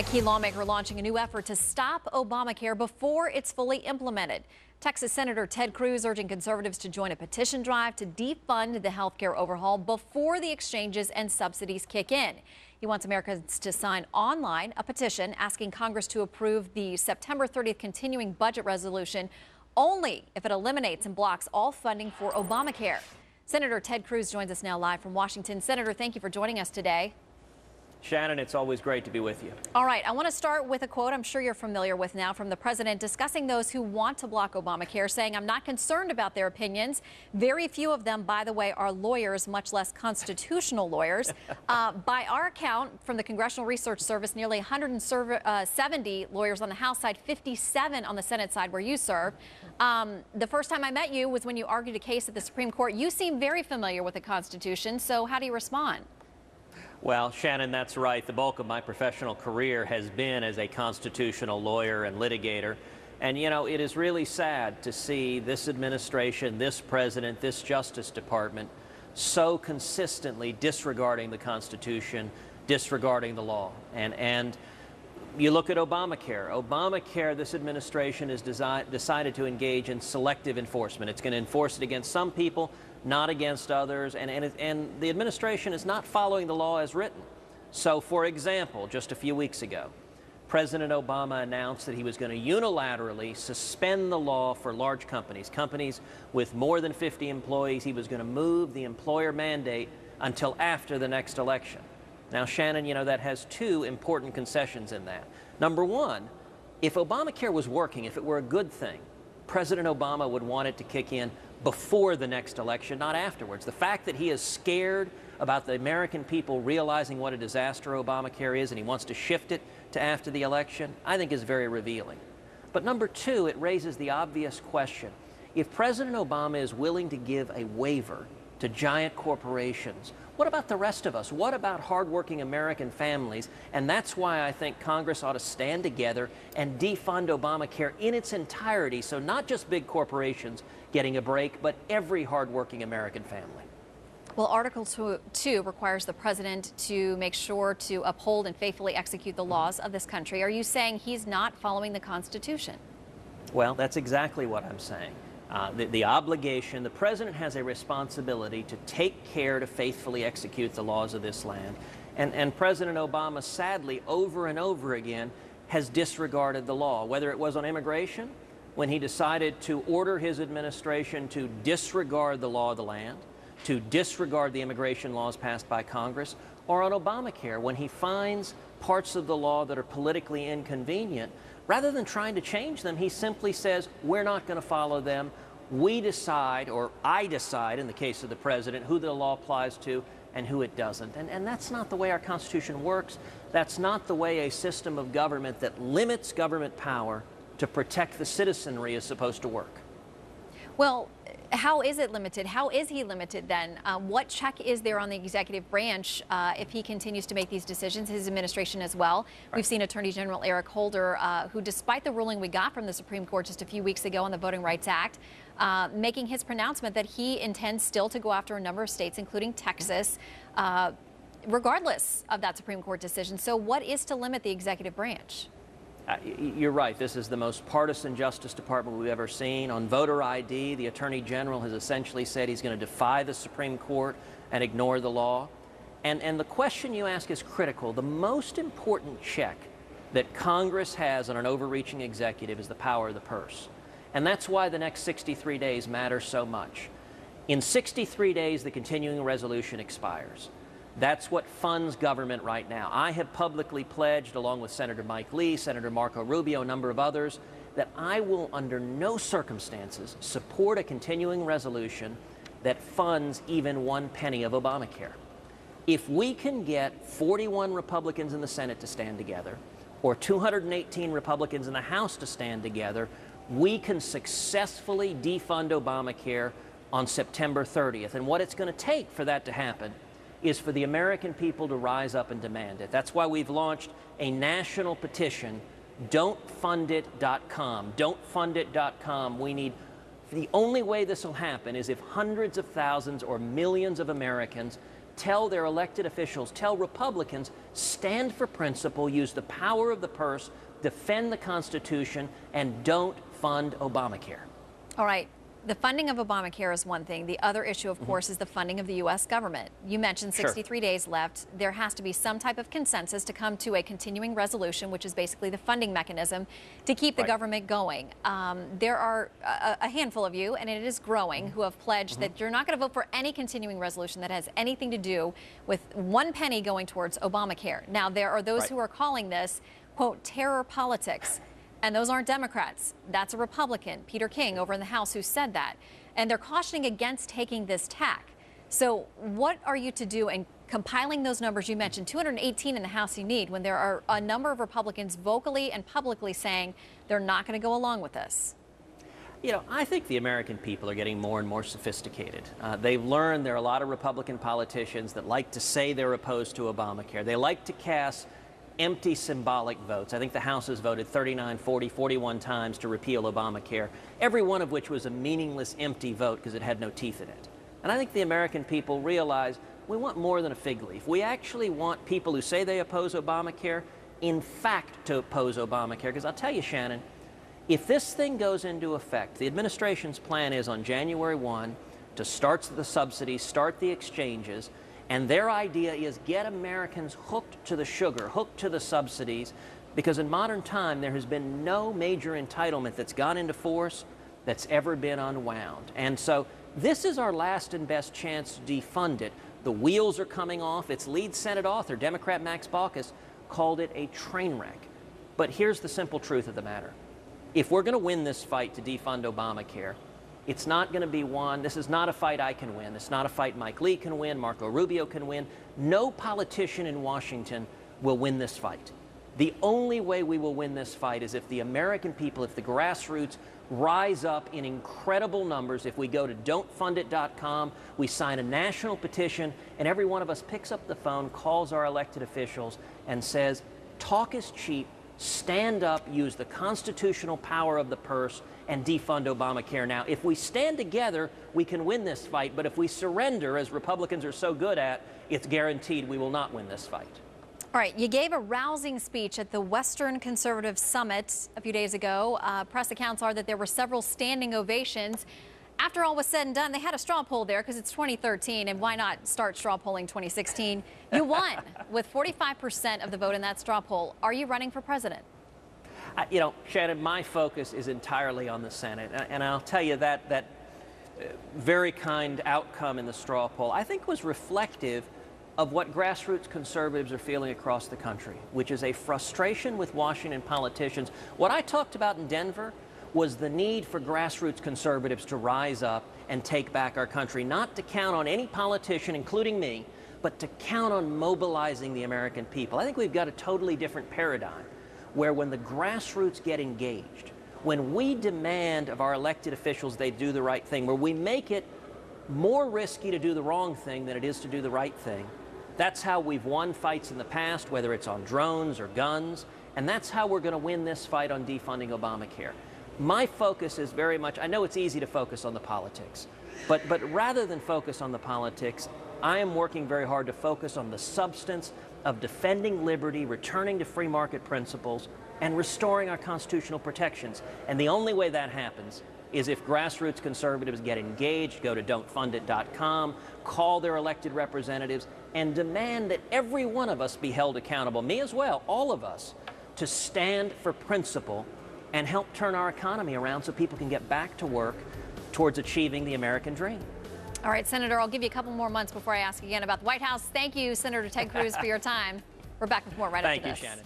A key lawmaker launching a new effort to stop Obamacare before it's fully implemented. Texas Senator Ted Cruz urging conservatives to join a petition drive to defund the health care overhaul before the exchanges and subsidies kick in. He wants Americans to sign online a petition asking Congress to approve the September 30th continuing budget resolution only if it eliminates and blocks all funding for Obamacare. Senator Ted Cruz joins us now live from Washington. Senator, thank you for joining us today. Shannon, it's always great to be with you. All right, I want to start with a quote I'm sure you're familiar with now from the president discussing those who want to block Obamacare, saying, "I'm not concerned about their opinions." Very few of them, by the way, are lawyers, much less constitutional lawyers. By our account from the Congressional Research Service, nearly 170 lawyers on the House side, 57 on the Senate side where you serve. The first time I met you was when you argued a case at the Supreme Court. You seem very familiar with the Constitution, so how do you respond? Well, Shannon, that's right. The bulk of my professional career has been as a constitutional lawyer and litigator. And, you know, it is really sad to see this administration, this president, this Justice Department so consistently disregarding the Constitution, disregarding the law. And you look at Obamacare. Obamacare, this administration has decided to engage in selective enforcement. It's going to enforce it against some people, not against others, and the administration is not following the law as written. So, for example, just a few weeks ago, President Obama announced that he was going to unilaterally suspend the law for large companies with more than 50 employees. He was going to move the employer mandate until after the next election. Now, Shannon, you know, that has two important concessions in that. Number one, if Obamacare was working, if it were a good thing, President Obama would want it to kick in before the next election, not afterwards. The fact that he is scared about the American people realizing what a disaster Obamacare is and he wants to shift it to after the election, I think is very revealing. But number two, it raises the obvious question. If President Obama is willing to give a waiver to giant corporations, what about the rest of us? What about hardworking American families? And that's why I think Congress ought to stand together and defund Obamacare in its entirety, so not just big corporations getting a break, but every hardworking American family. Well, Article 2 requires the president to make sure to uphold and faithfully execute the laws of this country. Are you saying he's not following the Constitution? Well, that's exactly what I'm saying. The obligation, the president has a responsibility to take care to faithfully execute the laws of this land. And President Obama, sadly, over and over again, has disregarded the law, whether it was on immigration, when he decided to order his administration to disregard the law of the land, to disregard the immigration laws passed by Congress, or on Obamacare, when he finds parts of the law that are politically inconvenient. Rather than trying to change them, he simply says, we're not going to follow them. We decide, or I decide, in the case of the president, who the law applies to and who it doesn't. And that's not the way our Constitution works. That's not the way a system of government that limits government power to protect the citizenry is supposed to work. Well, how is it limited? How is he limited then? What check is there on the executive branch if he continues to make these decisions, his administration as well? Right. We've seen Attorney General Eric Holder, who, despite the ruling we got from the Supreme Court just a few weeks ago on the Voting Rights Act, making his pronouncement that he intends still to go after a number of states, including Texas, regardless of that Supreme Court decision. So what is to limit the executive branch? You're right. This is the most partisan Justice Department we've ever seen. On voter ID, the Attorney General has essentially said he's going to defy the Supreme Court and ignore the law. And the question you ask is critical. The most important check that Congress has on an overreaching executive is the power of the purse. And that's why the next 63 days matter so much. In 63 days, the continuing resolution expires. That's what funds government right now. I have publicly pledged, along with Senator Mike Lee, Senator Marco Rubio, a number of others, that I will under no circumstances support a continuing resolution that funds even 1 penny of Obamacare. If we can get 41 Republicans in the Senate to stand together, or 218 Republicans in the House to stand together, we can successfully defund Obamacare on September 30th. And what it's going to take for that to happen is for the American people to rise up and demand it. That's why we've launched a national petition, DONTFUNDIT.com. DONTFUNDIT.com. The only way this will happen is if hundreds of thousands or millions of Americans tell their elected officials, tell Republicans, stand for principle, use the power of the purse, defend the Constitution, and don't fund Obamacare. All right. The funding of Obamacare is one thing. The other issue, of course, is the funding of the U.S. government. You mentioned 63 days left. There has to be some type of consensus to come to a continuing resolution, which is basically the funding mechanism to keep the government going. There are a handful of you, and it is growing, who have pledged that you're not going to vote for any continuing resolution that has anything to do with one penny going towards Obamacare. Now, there are those who are calling this, quote, terror politics. And those aren't Democrats. That's a Republican, Peter King, over in the House, who said that. And they're cautioning against taking this tack. So what are you to do in compiling those numbers you mentioned, 218 in the House you need, when there are a number of Republicans vocally and publicly saying they're not going to go along with this? You know, I think the American people are getting more and more sophisticated. They've learned there are a lot of Republican politicians that like to say they're opposed to Obamacare. They like to cast empty symbolic votes. I think the House has voted 39, 40, 41 times to repeal Obamacare, every one of which was a meaningless, empty vote because it had no teeth in it. And I think the American people realize we want more than a fig leaf. We actually want people who say they oppose Obamacare, in fact, to oppose Obamacare. Because I'll tell you, Shannon, if this thing goes into effect, the administration's plan is on January 1 to start the subsidies, start the exchanges, and their idea is get Americans hooked to the sugar, hooked to the subsidies, because in modern time there has been no major entitlement that's gone into force that's ever been unwound. And so this is our last and best chance to defund it. The wheels are coming off. Its lead Senate author, Democrat Max Baucus, called it a train wreck. But here's the simple truth of the matter. If we're going to win this fight to defund Obamacare, it's not going to be one. This is not a fight I can win. It's not a fight Mike Lee can win, Marco Rubio can win. No politician in Washington will win this fight. The only way we will win this fight is if the American people, if the grassroots rise up in incredible numbers. If we go to DONTFUNDIT.com, we sign a national petition, and every one of us picks up the phone, calls our elected officials, and says, talk is cheap, stand up, use the constitutional power of the purse, and defund Obamacare. Now, if we stand together, we can win this fight, but if we surrender, as Republicans are so good at, it's guaranteed we will not win this fight. All right, you gave a rousing speech at the Western Conservative Summit a few days ago. Press accounts are that there were several standing ovations. After all was said and done, they had a straw poll there because it's 2013, and why not start straw polling 2016? You won with 45% of the vote in that straw poll. Are you running for president? You know, Shannon, my focus is entirely on the Senate, and I'll tell you that very kind outcome in the straw poll, I think, was reflective of what grassroots conservatives are feeling across the country, which is a frustration with Washington politicians. What I talked about in Denver was the need for grassroots conservatives to rise up and take back our country, not to count on any politician, including me, but to count on mobilizing the American people. I think we've got a totally different paradigm, where when the grassroots get engaged, when we demand of our elected officials they do the right thing, where we make it more risky to do the wrong thing than it is to do the right thing, that's how we've won fights in the past, whether it's on drones or guns, and that's how we're going to win this fight on defunding Obamacare. My focus is very much, I know it's easy to focus on the politics, but rather than focus on the politics, I am working very hard to focus on the substance of defending liberty, returning to free market principles, and restoring our constitutional protections. And the only way that happens is if grassroots conservatives get engaged, go to DONTFUNDIT.com, call their elected representatives, and demand that every one of us be held accountable, me as well, all of us, to stand for principle and help turn our economy around so people can get back to work towards achieving the American dream. All right, Senator, I'll give you a couple more months before I ask again about the White House. Thank you, Senator Ted Cruz, for your time. We're back with more right after this. Thank you, Shannon.